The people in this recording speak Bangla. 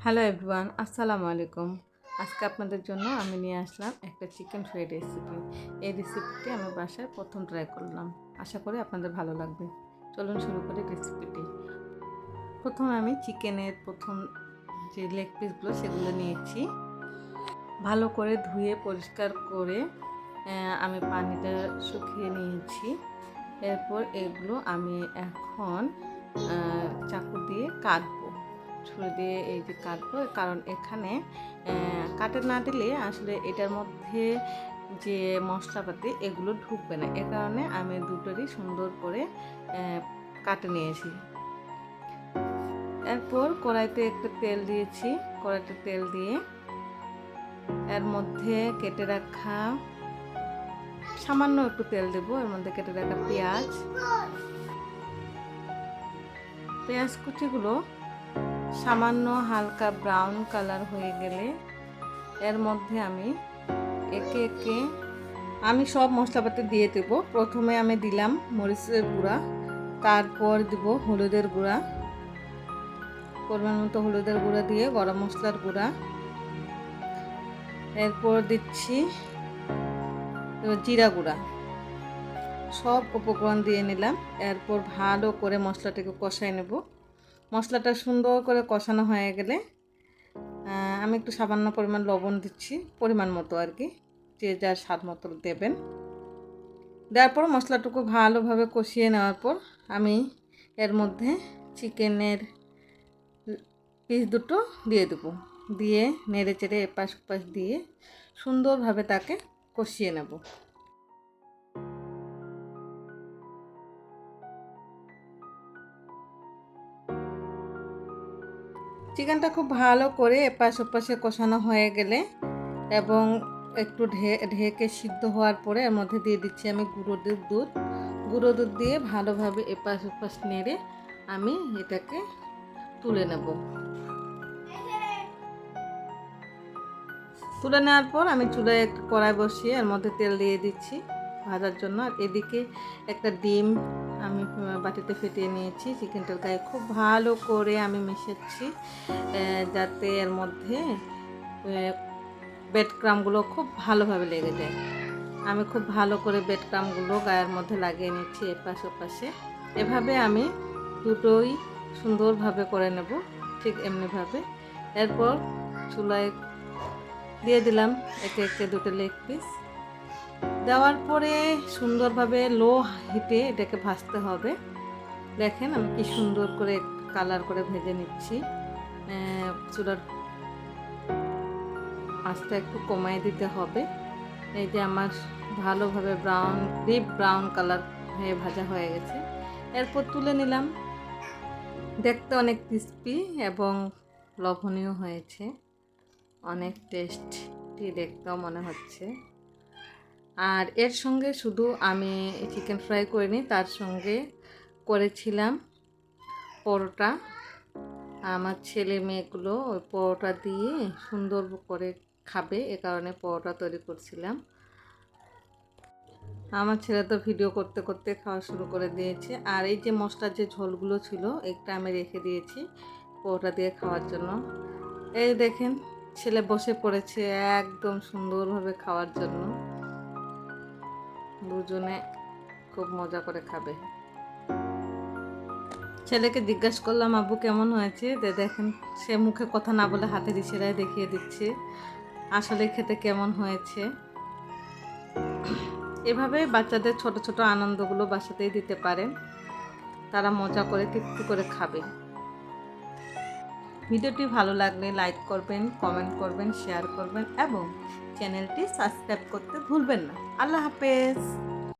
হ্যালো এভরিওয়ান, আসসালামু আলাইকুম। আজকে আপনাদের জন্য আমি নিয়ে আসলাম একটা চিকেন ফ্রাই রেসিপি। এই রেসিপিটি আমি বাসায় প্রথম ট্রাই করলাম। আশা করি আপনাদের ভালো লাগবে। চলুন শুরু করি রেসিপিটি। প্রথমে আমি চিকেনের প্রথম যে লেগ পিসগুলো সেগুলো নিয়েছি। ভালো করে ধুয়ে পরিষ্কার করে আমি পানিটা শুকিয়ে নিয়েছি। এরপর এগুলো আমি এখন চাকু দিয়ে কাটবো, ছুরি দিয়ে এই যে কাটবো, কারণ এখানে কাটে না দিলে আসলে এটার মধ্যে যে মশলাপাতি এগুলো ঢুকবে না। এ কারণে আমি দুটোরই সুন্দর করে কাটে নিয়েছি। এরপর কড়াইতে একটু তেল দিয়েছি। কড়াইতে তেল দিয়ে এর মধ্যে কেটে রাখা, সামান্য একটু তেল দেব, এর মধ্যে কেটে রাখা পেঁয়াজ কুচিগুলো সামান্য হালকা ব্রাউন কালার হয়ে গেলে এর মধ্যে আমি একে একে সব মশলাপাতি দিয়ে দেব। প্রথমে আমি দিলাম মরিচের গুঁড়া, তারপর দিব হলুদের গুঁড়া, পরিমাণ মতো হলুদের গুঁড়া দিয়ে গরম মশলার গুঁড়া, এরপর দিচ্ছি জিরা গুঁড়া। সব উপকরণ দিয়ে নিলাম। এরপর ভালো করে মশলাটাকে কষাই নেব। মশলাটা সুন্দর করে কষানো হয়ে গেলে আমি একটু সামান্য পরিমাণ লবণ দিচ্ছি, পরিমাণ মতো আর কি, যে যার স্বাদ মতো দেবেন। দেওয়ার পর মশলাটুকু ভালোভাবে কষিয়ে নেওয়ার পর আমি এর মধ্যে চিকেনের পিস দুটো দিয়ে দেবো। দিয়ে নেড়ে চেড়ে এপাশ ওপাশ দিয়ে সুন্দরভাবে তাকে কষিয়ে নেব। চিকেনটা খুব ভালো করে এপাশ ওপাশে কষানো হয়ে গেলে এবং একটু ঢেকে সিদ্ধ হওয়ার পরে এর মধ্যে দিয়ে দিচ্ছি আমি গুঁড়ো দুধ দিয়ে ভালোভাবে এপাশ ওপাশ নেড়ে আমি এটাকে তুলে নেব। তুলে নেওয়ার পর আমি চুলায় একটু কড়াই বসিয়ে এর মধ্যে তেল দিয়ে দিচ্ছি ভাজার জন্য। আর এদিকে একটা ডিম আমি বাটিতে ফেটিয়ে নিয়েছি। চিকেনটার গায়ে খুব ভালো করে আমি মিশাচ্ছি যাতে এর মধ্যে ব্রেড ক্রাম্বগুলো খুব ভালোভাবে লেগে যায়। আমি খুব ভালো করে ব্রেড ক্রাম্বগুলো গায়ের মধ্যে লাগিয়ে নিচ্ছি এপাশ ওপাশে। এভাবে আমি দুটোই সুন্দরভাবে করে নেব, ঠিক এমনিভাবে। এরপর চুলায় দিয়ে দিলাম একে একে দুটো লেগ পিস। দেওয়ার পরে সুন্দরভাবে লো হিটে এটাকে ভাজতে হবে। দেখেন আমি কি সুন্দর করে কালার করে ভেজে নিচ্ছি। চুলার আঁচটা একটু কমাই দিতে হবে। এই যে আমার ভালোভাবে ডিপ ব্রাউন কালার হয়ে ভাজা হয়ে গেছে। এরপর তুলে নিলাম। দেখতে অনেক ক্রিস্পি এবং লোভনীয় হয়েছে, অনেক টেস্টি দেখতেও মনে হচ্ছে। আর এর সঙ্গে শুধু আমি চিকেন ফ্রাই করিনি, তার সঙ্গে করেছিলাম পরোটা। আমার ছেলে মেয়েগুলো ওই পরোটা দিয়ে সুন্দর করে খাবে, এ কারণে পরোটা তৈরি করছিলাম। আমার ছেলে তো ভিডিও করতে করতে খাওয়া শুরু করে দিয়েছে। আর এই যে মশলার যে ঝোলগুলো ছিল একটা আমি রেখে দিয়েছি পরোটা দিয়ে খাওয়ার জন্য। এই দেখেন ছেলে বসে পড়েছে একদম সুন্দরভাবে খাওয়ার জন্য। দুজনে খুব মজা করে খাবে। ছেলেকে জিজ্ঞাসা করলাম আব্বু কেমন হয়েছে, দেখেন সে মুখে কথা না বলে হাতের ইশারায় দেখিয়ে দিচ্ছে আসলে খেতে কেমন হয়েছে। এভাবে বাচ্চাদের ছোট ছোট আনন্দগুলো বাসাতেই দিতে পারেন, তারা মজা করে তৃপ্তি করে খাবে। ভিডিওটি ভালো লাগলে লাইক করবেন, কমেন্ট করবেন, শেয়ার করবেন এবং চ্যানেলটি সাবস্ক্রাইব করতে ভুলবেন না। আল্লাহ হাফেজ।